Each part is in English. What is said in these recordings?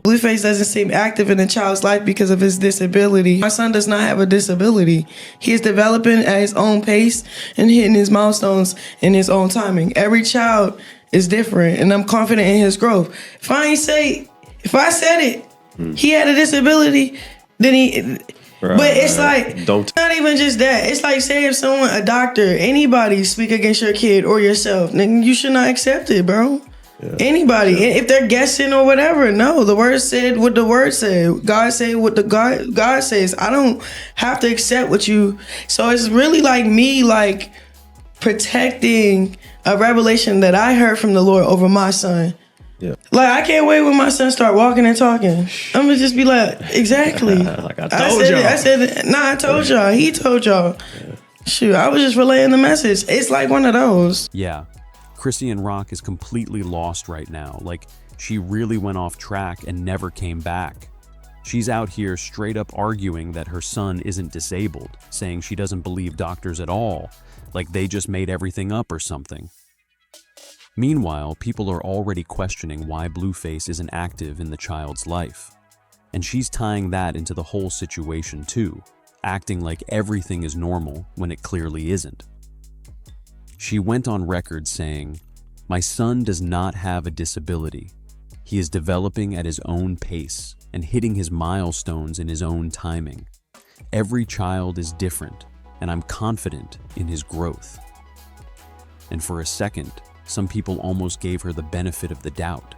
Blueface doesn't seem active in a child's life because of his disability. My son does not have a disability. He is developing at his own pace and hitting his milestones in his own timing. Every child is different, and I'm confident in his growth. If I said it, he had a disability, then he... But it's like, not even just that. It's like, say if someone, a doctor, anybody speak against your kid or yourself, then you should not accept it, bro. Yeah. Anybody. Yeah. If they're guessing or whatever, no. The word said what the word said. God said what the God says. I don't have to accept what you... So it's really like me, like, protecting a revelation that I heard from the Lord over my son. Yeah. Like, I can't wait when my son start walking and talking. I'm gonna just be like, exactly. Like I told y'all. I told y'all. He told y'all. Yeah. Shoot, I was just relaying the message. It's like one of those. Yeah. Chrisean Rock is completely lost right now. Like, she really went off track and never came back. She's out here straight up arguing that her son isn't disabled, saying she doesn't believe doctors at all, like they just made everything up or something. Meanwhile, people are already questioning why Blueface isn't active in the child's life. And she's tying that into the whole situation too, acting like everything is normal when it clearly isn't. She went on record saying, "My son does not have a disability. He is developing at his own pace and hitting his milestones in his own timing. Every child is different, and I'm confident in his growth." And for a second, some people almost gave her the benefit of the doubt.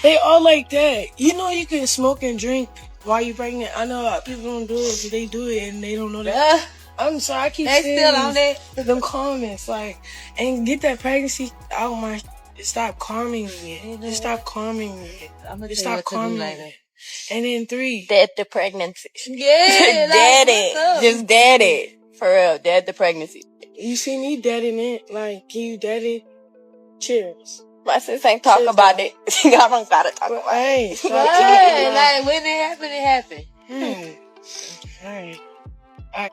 They all like that. You know you can smoke and drink while you're pregnant. I know people don't do it, but they do it and they don't know that. I'm sorry, I keep saying still on that. Them comments, like, and get that pregnancy out my... Stop calming me. Just stop calming me. Just stop calming me. And then 3. Dead the pregnancy. Yeah, dead it. Just dead it. For real, dead the pregnancy. You see me deading it? Like, can you dead it? Cheers. My sis ain't talking about it. Y'all don't gotta talk about it. Like, when it happened. Alright.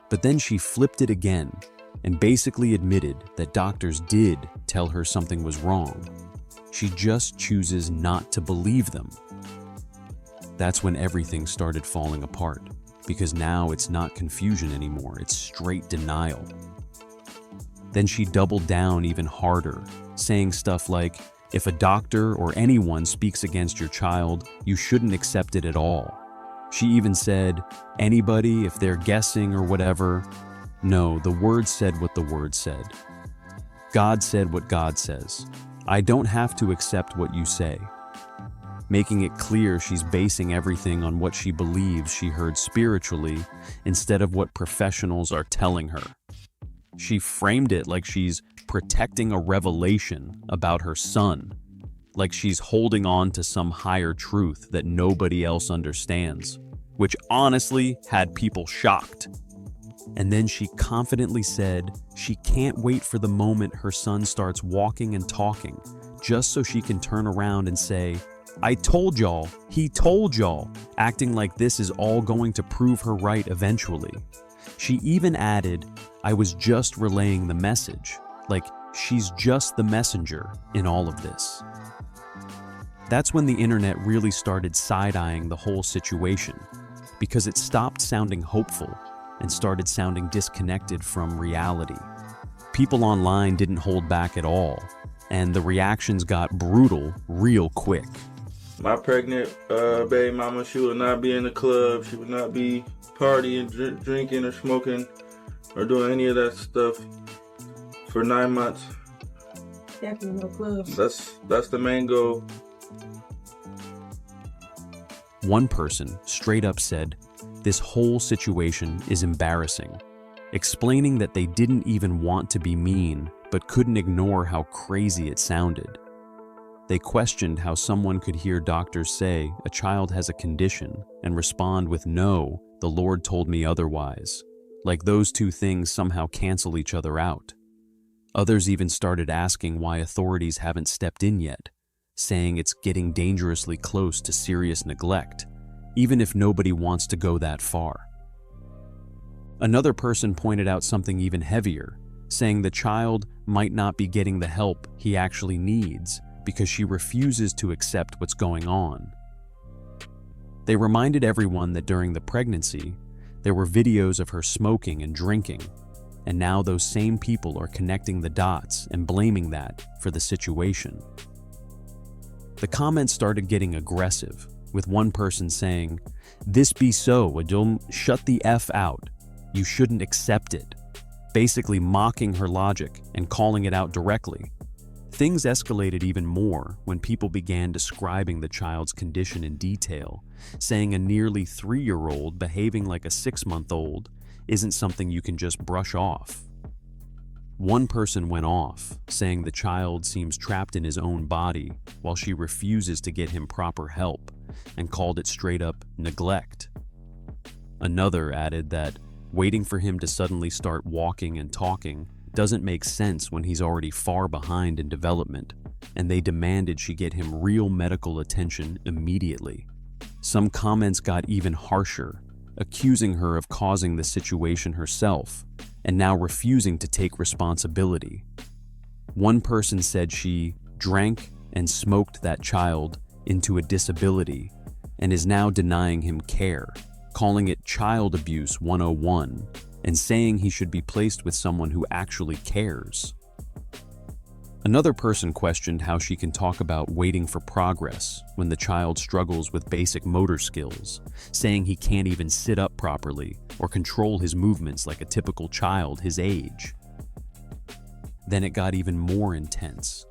But then she flipped it again and basically admitted that doctors did tell her something was wrong. She just chooses not to believe them. That's when everything started falling apart, because now it's not confusion anymore, it's straight denial. Then she doubled down even harder, saying stuff like, if a doctor or anyone speaks against your child, you shouldn't accept it at all. She even said, anybody, if they're guessing or whatever. No, the word said what the word said. God said what God says. I don't have to accept what you say. Making it clear she's basing everything on what she believes she heard spiritually instead of what professionals are telling her. She framed it like she's protecting a revelation about her son, like she's holding on to some higher truth that nobody else understands, which honestly had people shocked. And then she confidently said she can't wait for the moment her son starts walking and talking, just so she can turn around and say, I told y'all, he told y'all, acting like this is all going to prove her right eventually. She even added, I was just relaying the message, like she's just the messenger in all of this. That's when the internet really started side-eyeing the whole situation, because it stopped sounding hopeful and started sounding disconnected from reality. People online didn't hold back at all, and the reactions got brutal real quick. My pregnant baby mama, she would not be in the club, she would not be partying, drinking or smoking or doing any of that stuff for 9 months. Definitely no clubs. That's the main goal. One person straight up said, this whole situation is embarrassing, explaining that they didn't even want to be mean, but couldn't ignore how crazy it sounded. They questioned how someone could hear doctors say a child has a condition and respond with, no, the Lord told me otherwise, like those two things somehow cancel each other out. Others even started asking why authorities haven't stepped in yet, saying it's getting dangerously close to serious neglect, even if nobody wants to go that far. Another person pointed out something even heavier, saying the child might not be getting the help he actually needs because she refuses to accept what's going on. They reminded everyone that during the pregnancy, there were videos of her smoking and drinking, and now those same people are connecting the dots and blaming that for the situation. The comments started getting aggressive, with one person saying, "This be so, Adum, shut the F out. You shouldn't accept it," basically mocking her logic and calling it out directly. Things escalated even more when people began describing the child's condition in detail, saying a nearly 3-year-old behaving like a 6-month-old isn't something you can just brush off. One person went off, saying the child seems trapped in his own body while she refuses to get him proper help, and called it straight up neglect. Another added that waiting for him to suddenly start walking and talking doesn't make sense when he's already far behind in development, and they demanded she get him real medical attention immediately. Some comments got even harsher, accusing her of causing the situation herself, and now refusing to take responsibility. One person said she drank and smoked that child into a disability and is now denying him care, calling it child abuse 101, and saying he should be placed with someone who actually cares. Another person questioned how she can talk about waiting for progress when the child struggles with basic motor skills, saying he can't even sit up properly or control his movements like a typical child his age. Then it got even more intense,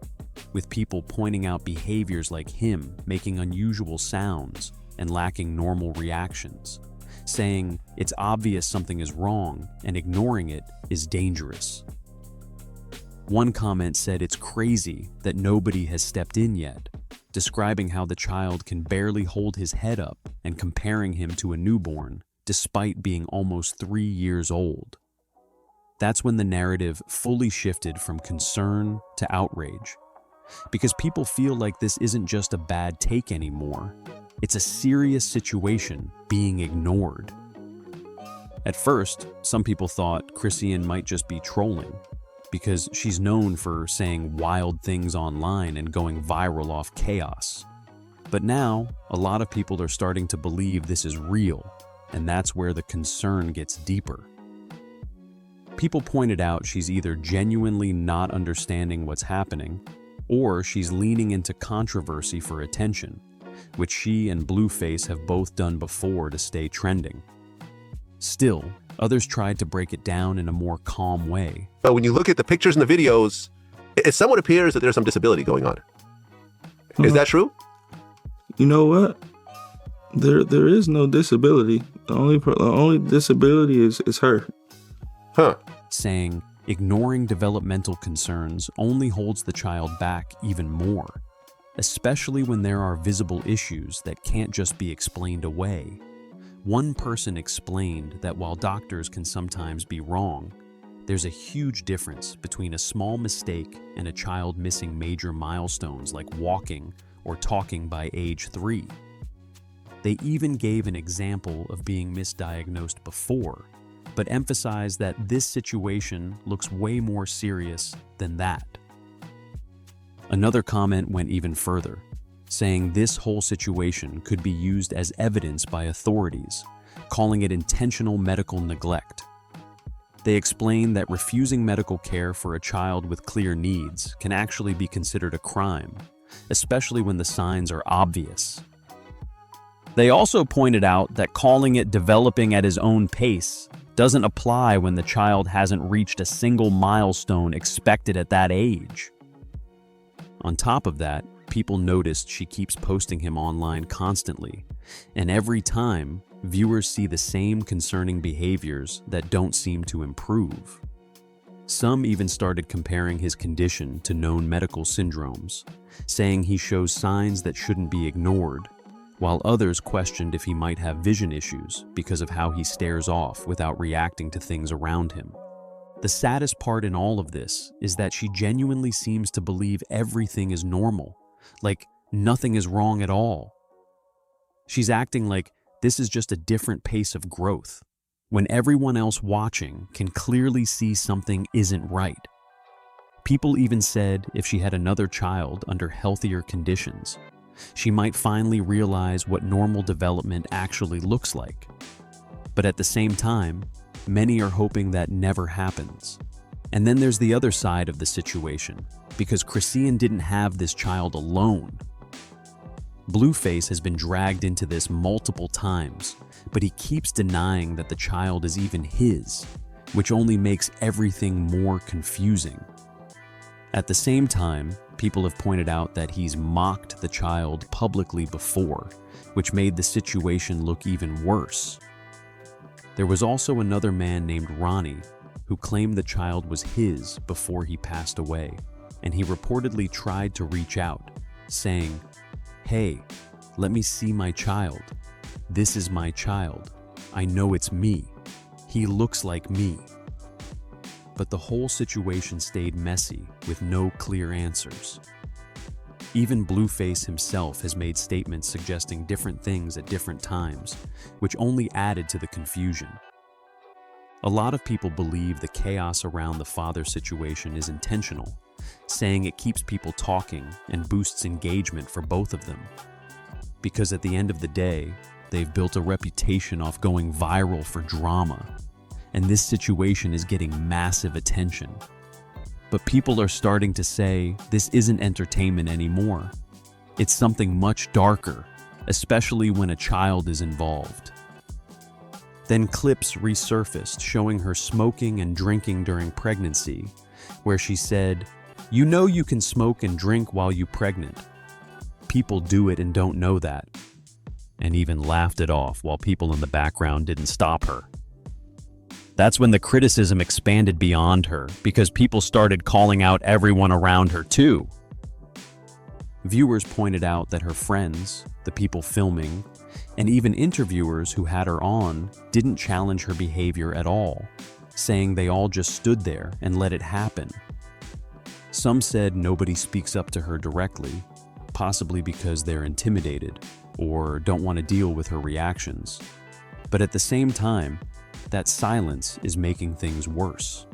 with people pointing out behaviors like him making unusual sounds and lacking normal reactions, saying it's obvious something is wrong and ignoring it is dangerous. One comment said it's crazy that nobody has stepped in yet, describing how the child can barely hold his head up and comparing him to a newborn, despite being almost 3 years old. That's when the narrative fully shifted from concern to outrage, because people feel like this isn't just a bad take anymore. It's a serious situation being ignored. At first, some people thought Chrisean might just be trolling, because she's known for saying wild things online and going viral off chaos. But now, a lot of people are starting to believe this is real, and that's where the concern gets deeper. People pointed out she's either genuinely not understanding what's happening, or she's leaning into controversy for attention, which she and Blueface have both done before to stay trending. Still, others tried to break it down in a more calm way. But when you look at the pictures and the videos, it somewhat appears that there's some disability going on. Is that true? You know what? There is no disability. The only disability is her. Huh. Saying ignoring developmental concerns only holds the child back even more, especially when there are visible issues that can't just be explained away. One person explained that while doctors can sometimes be wrong, there's a huge difference between a small mistake and a child missing major milestones like walking or talking by age 3. They even gave an example of being misdiagnosed before, but emphasized that this situation looks way more serious than that. Another comment went even further, saying this whole situation could be used as evidence by authorities, calling it intentional medical neglect. They explained that refusing medical care for a child with clear needs can actually be considered a crime, especially when the signs are obvious. They also pointed out that calling it developing at his own pace doesn't apply when the child hasn't reached a single milestone expected at that age. On top of that, people noticed she keeps posting him online constantly, and every time, viewers see the same concerning behaviors that don't seem to improve. Some even started comparing his condition to known medical syndromes, saying he shows signs that shouldn't be ignored, while others questioned if he might have vision issues because of how he stares off without reacting to things around him. The saddest part in all of this is that she genuinely seems to believe everything is normal, like nothing is wrong at all. She's acting like this is just a different pace of growth, when everyone else watching can clearly see something isn't right. People even said if she had another child under healthier conditions, she might finally realize what normal development actually looks like. But at the same time, many are hoping that never happens. And then there's the other side of the situation, because Chrisean didn't have this child alone. Blueface has been dragged into this multiple times, but he keeps denying that the child is even his, which only makes everything more confusing. At the same time, people have pointed out that he's mocked the child publicly before, which made the situation look even worse. There was also another man named Ronnie who claimed the child was his before he passed away, and he reportedly tried to reach out, saying, "Hey, let me see my child. This is my child. I know it's me. He looks like me." But the whole situation stayed messy with no clear answers. Even Blueface himself has made statements suggesting different things at different times, which only added to the confusion. A lot of people believe the chaos around the father situation is intentional, saying it keeps people talking and boosts engagement for both of them. Because at the end of the day, they've built a reputation off going viral for drama, and this situation is getting massive attention. But people are starting to say this isn't entertainment anymore. It's something much darker, especially when a child is involved. Then clips resurfaced showing her smoking and drinking during pregnancy, where she said, "You know you can smoke and drink while you're pregnant. People do it and don't know that," and even laughed it off while people in the background didn't stop her. That's when the criticism expanded beyond her, because people started calling out everyone around her too. Viewers pointed out that her friends, the people filming, and even interviewers who had her on didn't challenge her behavior at all, saying they all just stood there and let it happen. Some said nobody speaks up to her directly, possibly because they're intimidated or don't want to deal with her reactions. But at the same time, that silence is making things worse.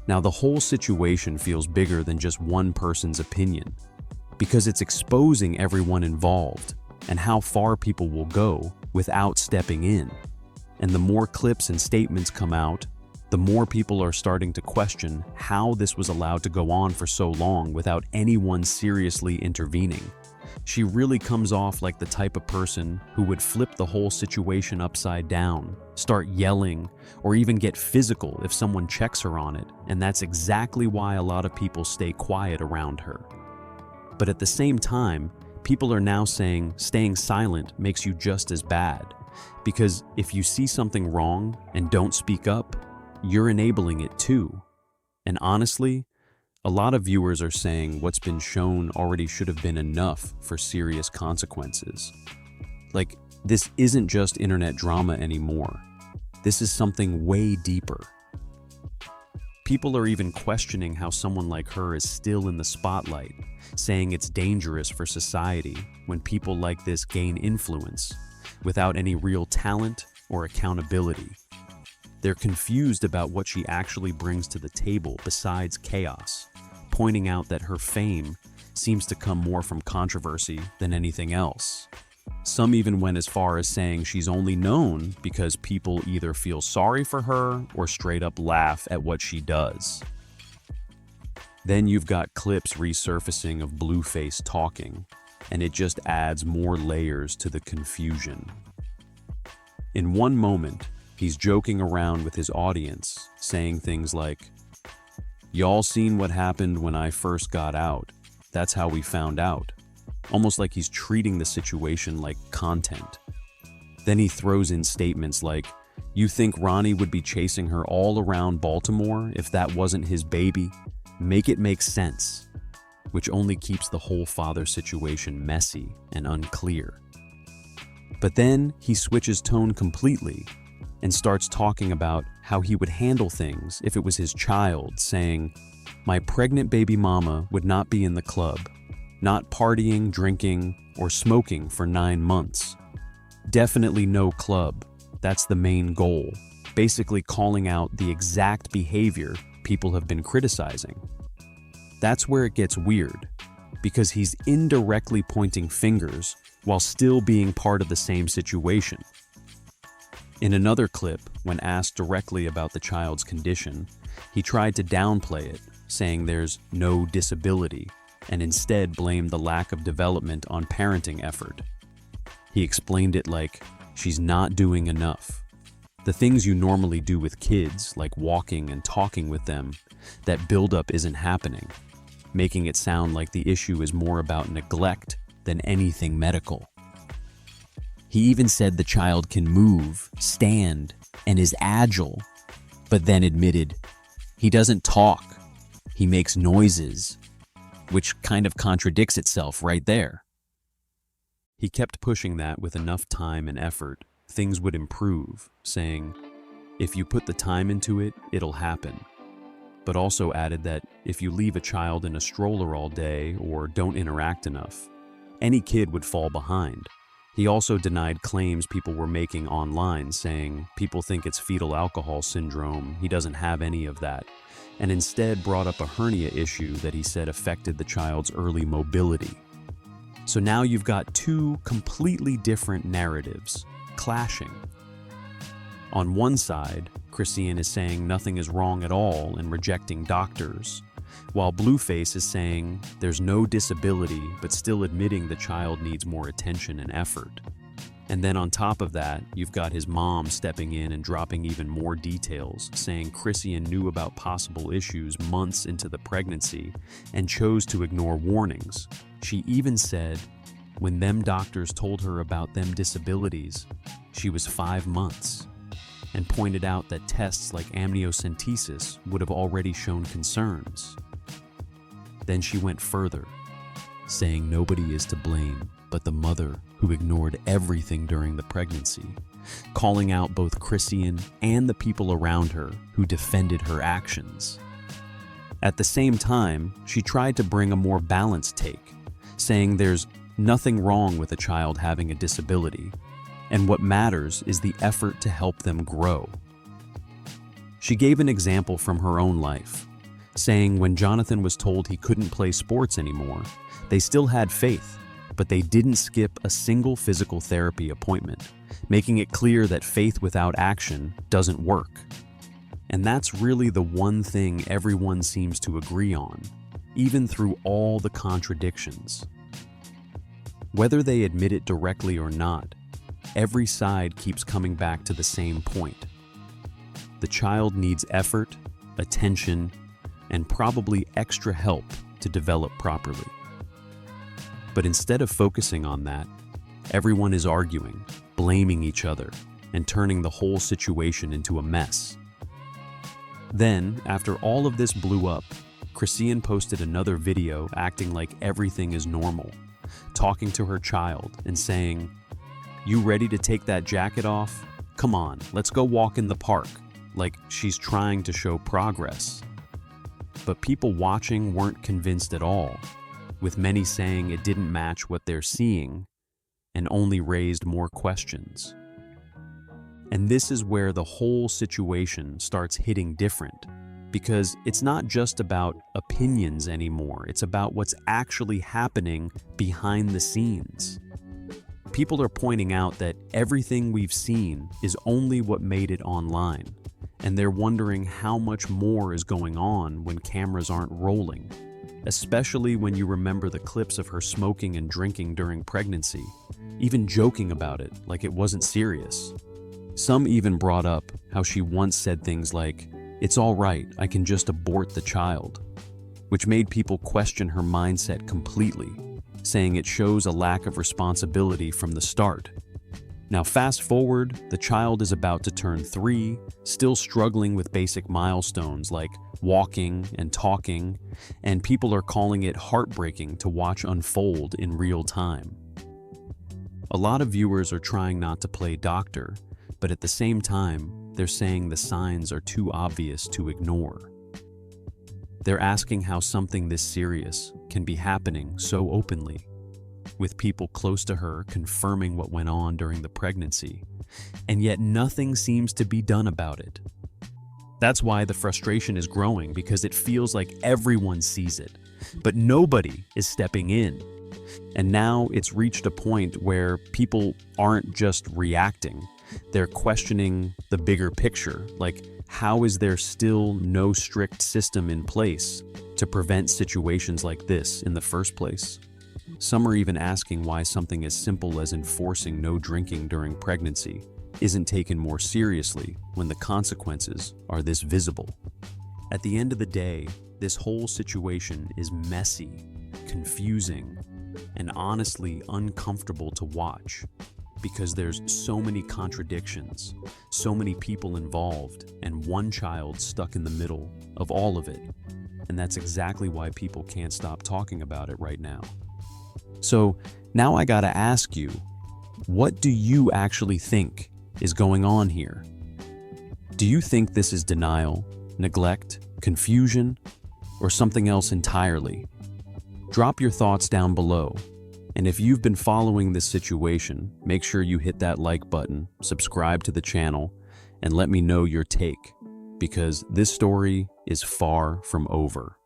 Now, the whole situation feels bigger than just one person's opinion, because it's exposing everyone involved and how far people will go without stepping in. And the more clips and statements come out, the more people are starting to question how this was allowed to go on for so long without anyone seriously intervening. She really comes off like the type of person who would flip the whole situation upside down, start yelling, or even get physical if someone checks her on it, and that's exactly why a lot of people stay quiet around her. But at the same time, people are now saying staying silent makes you just as bad, because if you see something wrong and don't speak up, you're enabling it too. And honestly, a lot of viewers are saying what's been shown already should have been enough for serious consequences. Like, this isn't just internet drama anymore. This is something way deeper. People are even questioning how someone like her is still in the spotlight, saying it's dangerous for society when people like this gain influence without any real talent or accountability. They're confused about what she actually brings to the table besides chaos, pointing out that her fame seems to come more from controversy than anything else. Some even went as far as saying she's only known because people either feel sorry for her or straight up laugh at what she does. Then you've got clips resurfacing of Blueface talking, and it just adds more layers to the confusion. In one moment, he's joking around with his audience, saying things like, "Y'all seen what happened when I first got out. That's how we found out." Almost like he's treating the situation like content. Then he throws in statements like, "You think Ronnie would be chasing her all around Baltimore if that wasn't his baby? Make it make sense," which only keeps the whole father situation messy and unclear. But then he switches tone completely and starts talking about how he would handle things if it was his child, saying, "My pregnant baby mama would not be in the club, not partying, drinking, or smoking for 9 months. Definitely no club. That's the main goal," basically calling out the exact behavior people have been criticizing. That's where it gets weird, because he's indirectly pointing fingers while still being part of the same situation. In another clip, when asked directly about the child's condition, he tried to downplay it, saying there's no disability, and instead blamed the lack of development on parenting effort. He explained it like, she's not doing enough. The things you normally do with kids, like walking and talking with them, that buildup isn't happening, making it sound like the issue is more about neglect than anything medical. He even said the child can move, stand, and is agile, but then admitted he doesn't talk, he makes noises, which kind of contradicts itself right there. He kept pushing that with enough time and effort, things would improve, saying, if you put the time into it, it'll happen. But also added that if you leave a child in a stroller all day or don't interact enough, any kid would fall behind. He also denied claims people were making online, saying people think it's fetal alcohol syndrome, he doesn't have any of that, and instead brought up a hernia issue that he said affected the child's early mobility. So now you've got two completely different narratives clashing. On one side, Chrisean is saying nothing is wrong at all and rejecting doctors, while Blueface is saying there's no disability but still admitting the child needs more attention and effort. And then on top of that, you've got his mom stepping in and dropping even more details, saying Chrisean knew about possible issues months into the pregnancy and chose to ignore warnings. She even said when them doctors told her about them disabilities, she was 5 months, and pointed out that tests like amniocentesis would have already shown concerns. Then she went further, saying nobody is to blame but the mother who ignored everything during the pregnancy, calling out both Chrisean and the people around her who defended her actions. At the same time, she tried to bring a more balanced take, saying there's nothing wrong with a child having a disability, and what matters is the effort to help them grow. She gave an example from her own life, saying when Jonathan was told he couldn't play sports anymore, they still had faith, but they didn't skip a single physical therapy appointment, making it clear that faith without action doesn't work. And that's really the one thing everyone seems to agree on, even through all the contradictions. Whether they admit it directly or not, every side keeps coming back to the same point. The child needs effort, attention, and probably extra help to develop properly. But instead of focusing on that, everyone is arguing, blaming each other, and turning the whole situation into a mess. Then, after all of this blew up, Chrisean posted another video acting like everything is normal, talking to her child and saying, "You ready to take that jacket off? Come on, let's go walk in the park," like she's trying to show progress. But people watching weren't convinced at all, with many saying it didn't match what they're seeing and only raised more questions. And this is where the whole situation starts hitting different, because it's not just about opinions anymore, it's about what's actually happening behind the scenes. People are pointing out that everything we've seen is only what made it online, and they're wondering how much more is going on when cameras aren't rolling, especially when you remember the clips of her smoking and drinking during pregnancy, even joking about it like it wasn't serious. Some even brought up how she once said things like, "It's all right, I can just abort the child," which made people question her mindset completely, saying it shows a lack of responsibility from the start. Now fast forward, the child is about to turn 3, still struggling with basic milestones like walking and talking, and people are calling it heartbreaking to watch unfold in real time. A lot of viewers are trying not to play doctor, but at the same time, they're saying the signs are too obvious to ignore. They're asking how something this serious can be happening so openly, with people close to her confirming what went on during the pregnancy, and yet nothing seems to be done about it. That's why the frustration is growing, because it feels like everyone sees it, but nobody is stepping in. And now it's reached a point where people aren't just reacting, they're questioning the bigger picture. Like, how is there still no strict system in place to prevent situations like this in the first place? Some are even asking why something as simple as enforcing no drinking during pregnancy isn't taken more seriously when the consequences are this visible. At the end of the day, this whole situation is messy, confusing, and honestly uncomfortable to watch because there's so many contradictions, so many people involved, and one child stuck in the middle of all of it. And that's exactly why people can't stop talking about it right now. So now I gotta ask you, what do you actually think is going on here? Do you think this is denial, neglect, confusion, or something else entirely? Drop your thoughts down below. And if you've been following this situation, make sure you hit that like button, subscribe to the channel, and let me know your take, because this story is far from over.